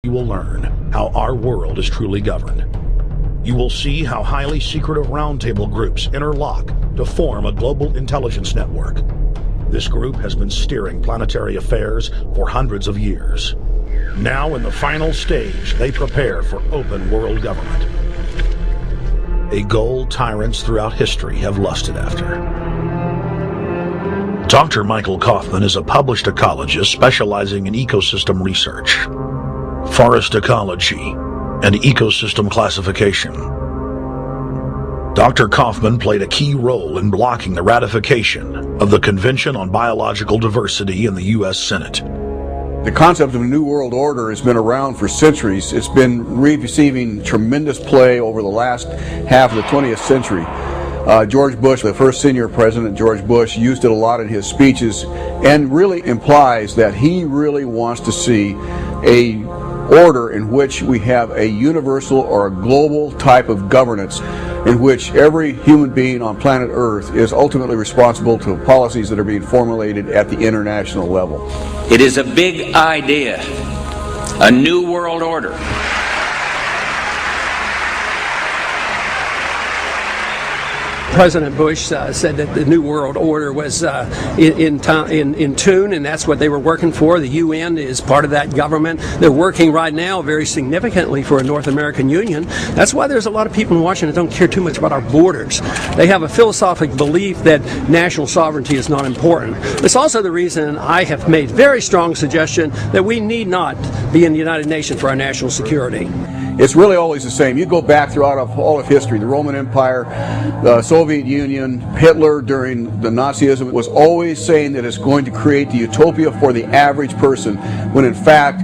You will learn how our world is truly governed. You will see how highly secretive roundtable groups interlock to form a global intelligence network. This group has been steering planetary affairs for hundreds of years. Now, in the final stage, they prepare for open world government. A goal tyrants throughout history have lusted after. Dr. Michael Kaufman is a published ecologist specializing in ecosystem research, forest ecology, and ecosystem classification. Dr. Kaufman played a key role in blocking the ratification of the Convention on Biological Diversity in the U.S. Senate. The concept of a New World Order has been around for centuries. It's been receiving tremendous play over the last half of the 20th century. George Bush, the first senior president, George Bush, used it a lot in his speeches and really implies that he really wants to see a order in which we have a universal or a global type of governance in which every human being on planet Earth is ultimately responsible to policies that are being formulated at the international level. It is a big idea, a new world order. President Bush said that the New World Order was in tune, and that's what they were working for. The UN is part of that government. They're working right now very significantly for a North American Union. That's why there's a lot of people in Washington that don't care too much about our borders. They have a philosophic belief that national sovereignty is not important. It's also the reason I have made very strong suggestion that we need not be in the United Nations for our national security. It's really always the same. You go back throughout all of history, the Roman Empire, the Soviet Union, Hitler during the Nazism was always saying that it's going to create the utopia for the average person, when in fact,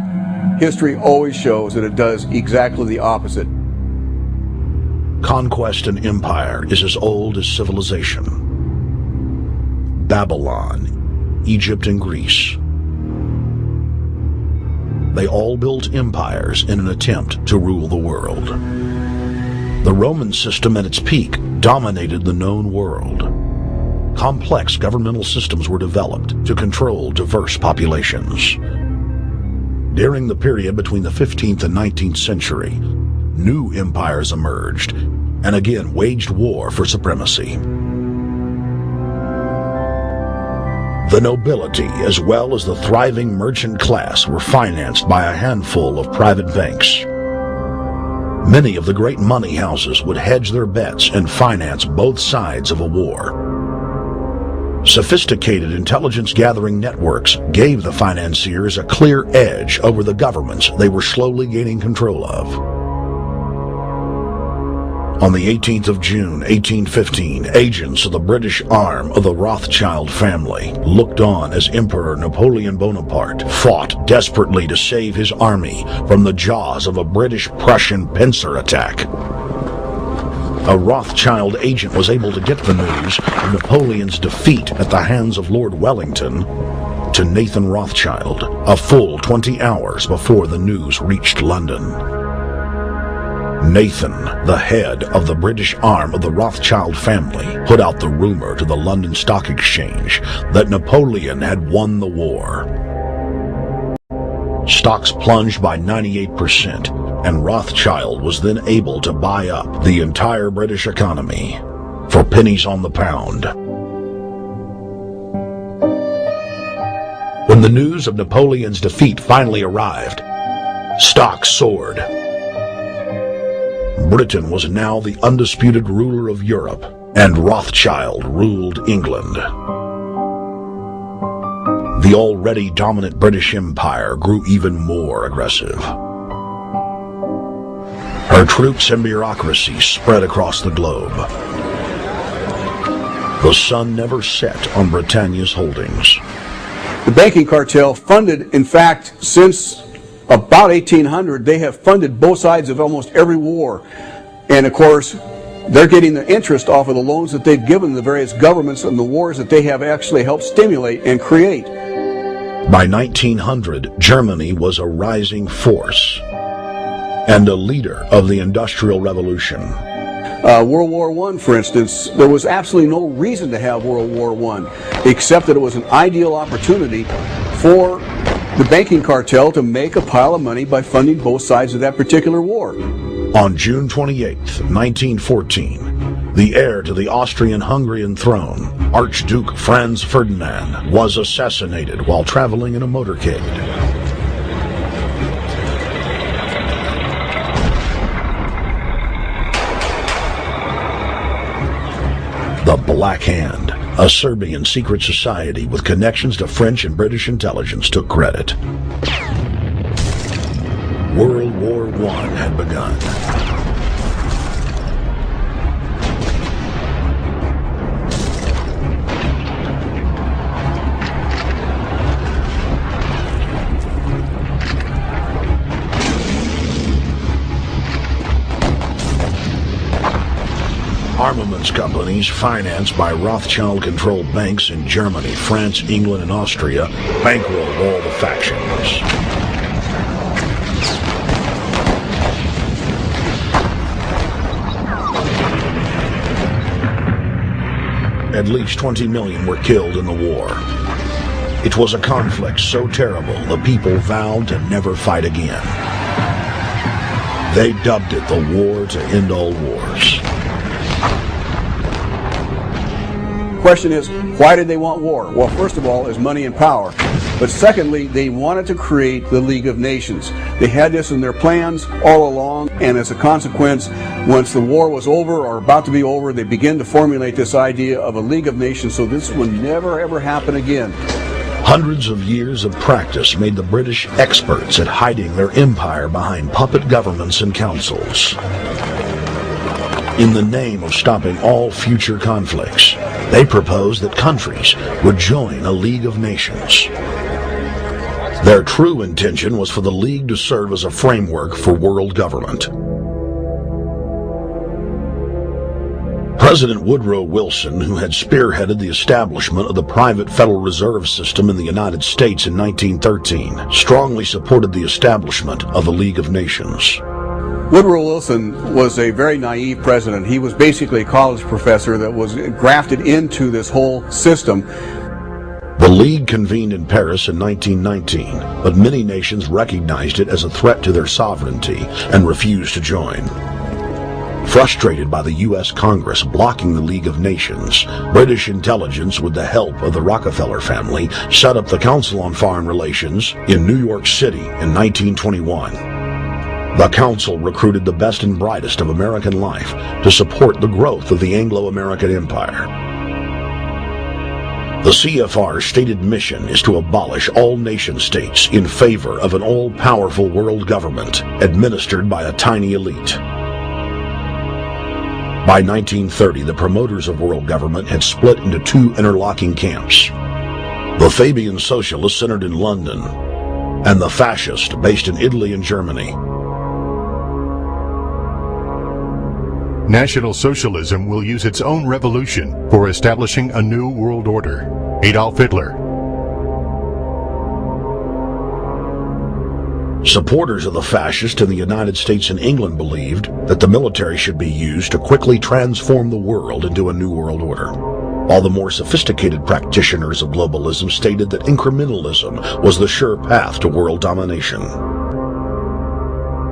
history always shows that it does exactly the opposite. Conquest and empire is as old as civilization. Babylon, Egypt, and Greece. They all built empires in an attempt to rule the world. The Roman system at its peak dominated the known world. Complex governmental systems were developed to control diverse populations. During the period between the 15th and 19th century, new empires emerged and again waged war for supremacy. The nobility, as well as the thriving merchant class, were financed by a handful of private banks. Many of the great money houses would hedge their bets and finance both sides of a war. Sophisticated intelligence-gathering networks gave the financiers a clear edge over the governments they were slowly gaining control of. On the 18th of June, 1815, agents of the British arm of the Rothschild family looked on as Emperor Napoleon Bonaparte fought desperately to save his army from the jaws of a British-Prussian pincer attack. A Rothschild agent was able to get the news of Napoleon's defeat at the hands of Lord Wellington to Nathan Rothschild a full 20 hours before the news reached London. Nathan, the head of the British arm of the Rothschild family, put out the rumor to the London Stock Exchange that Napoleon had won the war. Stocks plunged by 98%, and Rothschild was then able to buy up the entire British economy for pennies on the pound. When the news of Napoleon's defeat finally arrived, stocks soared. Britain was now the undisputed ruler of Europe, and Rothschild ruled England. The already dominant British Empire grew even more aggressive. Her troops and bureaucracy spread across the globe. The sun never set on Britannia's holdings. The banking cartel funded, in fact, since about 1800, they have funded both sides of almost every war. And of course, they're getting the interest off of the loans that they've given the various governments and the wars that they have actually helped stimulate and create. By 1900, Germany was a rising force and a leader of the Industrial Revolution. World War I, for instance, there was absolutely no reason to have World War I, except that it was an ideal opportunity for the banking cartel to make a pile of money by funding both sides of that particular war. On June 28, 1914, the heir to the Austrian-Hungarian throne, Archduke Franz Ferdinand, was assassinated while traveling in a motorcade. The Black Hand, a Serbian secret society with connections to French and British intelligence, took credit. World War I had begun. Armaments companies financed by Rothschild-controlled banks in Germany, France, England, and Austria bankrolled all the factions. At least 20 million were killed in the war. It was a conflict so terrible the people vowed to never fight again. They dubbed it the war to end all wars. Question is, why did they want war? Well, first of all, is money and power. But secondly, they wanted to create the League of Nations. They had this in their plans all along, and as a consequence, once the war was over or about to be over, they began to formulate this idea of a League of Nations so this would never ever happen again. Hundreds of years of practice made the British experts at hiding their empire behind puppet governments and councils. In the name of stopping all future conflicts, they proposed that countries would join a League of Nations. Their true intention was for the League to serve as a framework for world government. President Woodrow Wilson, who had spearheaded the establishment of the private Federal Reserve System in the United States in 1913, strongly supported the establishment of the League of Nations. Woodrow Wilson was a very naive president. He was basically a college professor that was grafted into this whole system. The League convened in Paris in 1919, but many nations recognized it as a threat to their sovereignty and refused to join. Frustrated by the U.S. Congress blocking the League of Nations, British intelligence, with the help of the Rockefeller family, set up the Council on Foreign Relations in New York City in 1921. The Council recruited the best and brightest of American life to support the growth of the Anglo-American Empire. The CFR's stated mission is to abolish all nation-states in favor of an all-powerful world government administered by a tiny elite. By 1930, the promoters of world government had split into two interlocking camps: the Fabian Socialists centered in London, and the Fascists based in Italy and Germany. National Socialism will use its own revolution for establishing a new world order. Adolf Hitler. Supporters of the fascists in the United States and England believed that the military should be used to quickly transform the world into a new world order, while the more sophisticated practitioners of globalism stated that incrementalism was the sure path to world domination.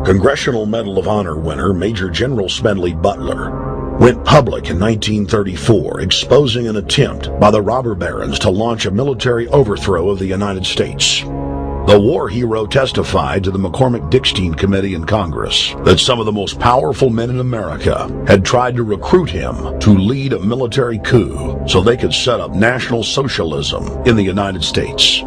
Congressional Medal of Honor winner Major General Smedley Butler went public in 1934, exposing an attempt by the robber barons to launch a military overthrow of the United States. The war hero testified to the McCormick-Dickstein Committee in Congress that some of the most powerful men in America had tried to recruit him to lead a military coup so they could set up National Socialism in the United States.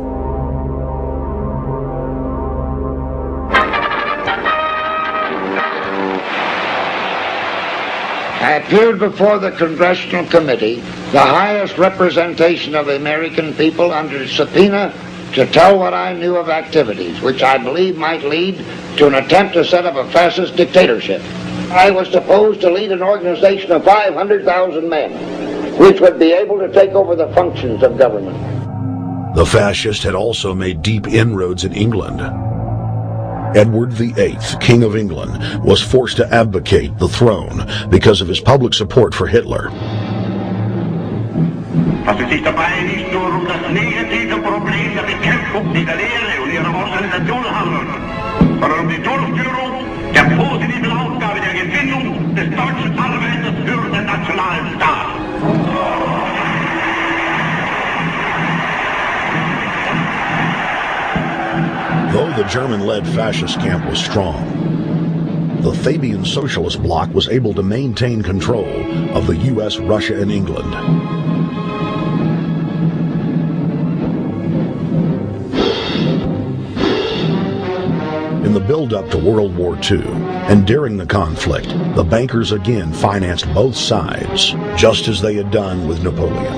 I appeared before the Congressional Committee, the highest representation of the American people, under subpoena to tell what I knew of activities which I believe might lead to an attempt to set up a fascist dictatorship. I was supposed to lead an organization of 500,000 men, which would be able to take over the functions of government. The fascists had also made deep inroads in England. Edward VIII, King of England, was forced to abdicate the throne because of his public support for Hitler. Fast det sista berget står om das negativa problem der Bekämpfung dieser Lehre und ihrer Organisation handelt, sondern um die Durchführung der positiven Aufgabe der Gewinnung des deutschen Arbeiters für den nationalen Staat. Though the German-led fascist camp was strong, the Fabian Socialist Bloc was able to maintain control of the U.S., Russia, and England. In the build-up to World War II, and during the conflict, the bankers again financed both sides, just as they had done with Napoleon.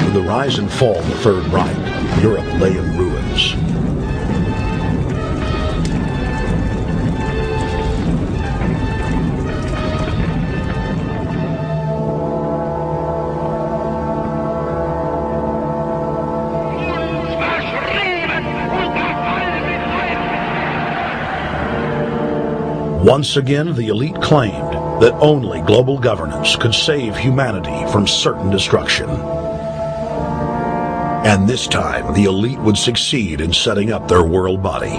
With the rise and fall of the Third Reich, Europe lay in ruins. Once again, the elite claimed that only global governance could save humanity from certain destruction. And this time, the elite would succeed in setting up their world body.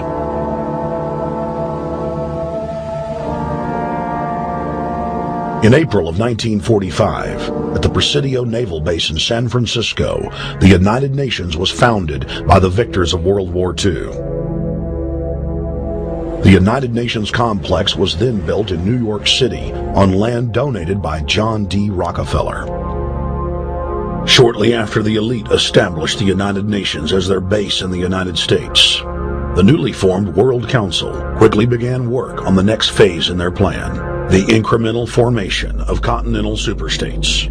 In April of 1945, at the Presidio Naval Base in San Francisco, the United Nations was founded by the victors of World War II. The United Nations complex was then built in New York City on land donated by John D. Rockefeller. Shortly after the elite established the United Nations as their base in the United States, the newly formed World Council quickly began work on the next phase in their plan, the incremental formation of continental superstates.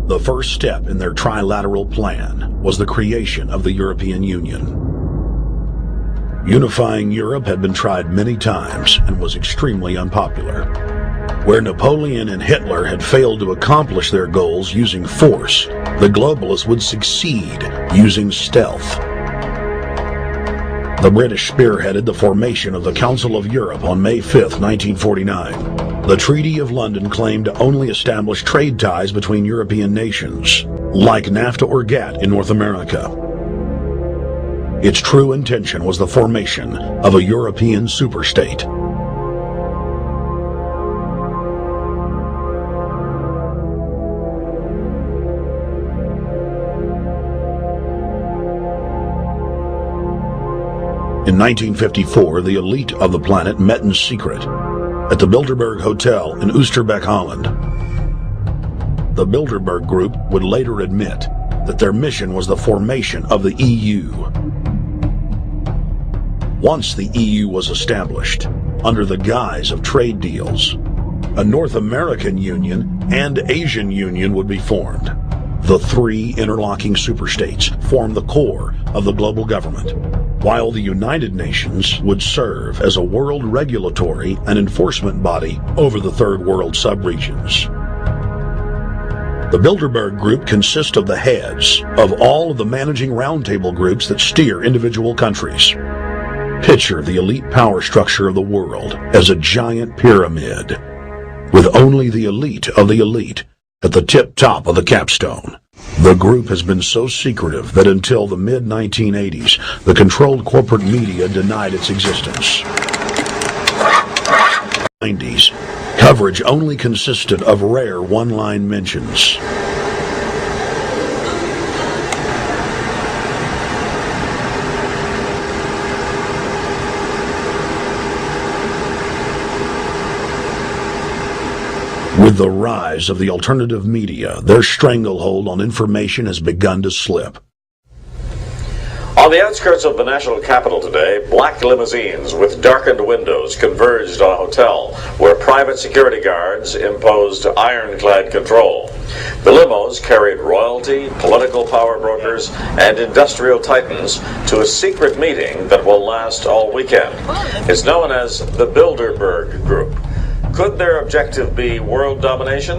The first step in their trilateral plan was the creation of the European Union. Unifying Europe had been tried many times and was extremely unpopular. Where Napoleon and Hitler had failed to accomplish their goals using force, the globalists would succeed using stealth. The British spearheaded the formation of the Council of Europe on May 5, 1949. The Treaty of London claimed to only establish trade ties between European nations, like NAFTA or GATT in North America. Its true intention was the formation of a European superstate. In 1954, the elite of the planet met in secret at the Bilderberg Hotel in Oosterbeek, Holland. The Bilderberg Group would later admit that their mission was the formation of the EU. Once the EU was established, under the guise of trade deals, a North American Union and Asian Union would be formed. The three interlocking superstates formed the core of the global government, while the United Nations would serve as a world regulatory and enforcement body over the Third World subregions. The Bilderberg Group consists of the heads of all of the managing roundtable groups that steer individual countries. Picture the elite power structure of the world as a giant pyramid, with only the elite of the elite at the tip-top of the capstone. The group has been so secretive that until the mid-1980s, the controlled corporate media denied its existence. In the 90s, coverage only consisted of rare one-line mentions. With the rise of the alternative media, their stranglehold on information has begun to slip. On the outskirts of the national capital today, black limousines with darkened windows converged on a hotel where private security guards imposed ironclad control. The limos carried royalty, political power brokers, and industrial titans to a secret meeting that will last all weekend. It's known as the Bilderberg Group. Could their objective be world domination?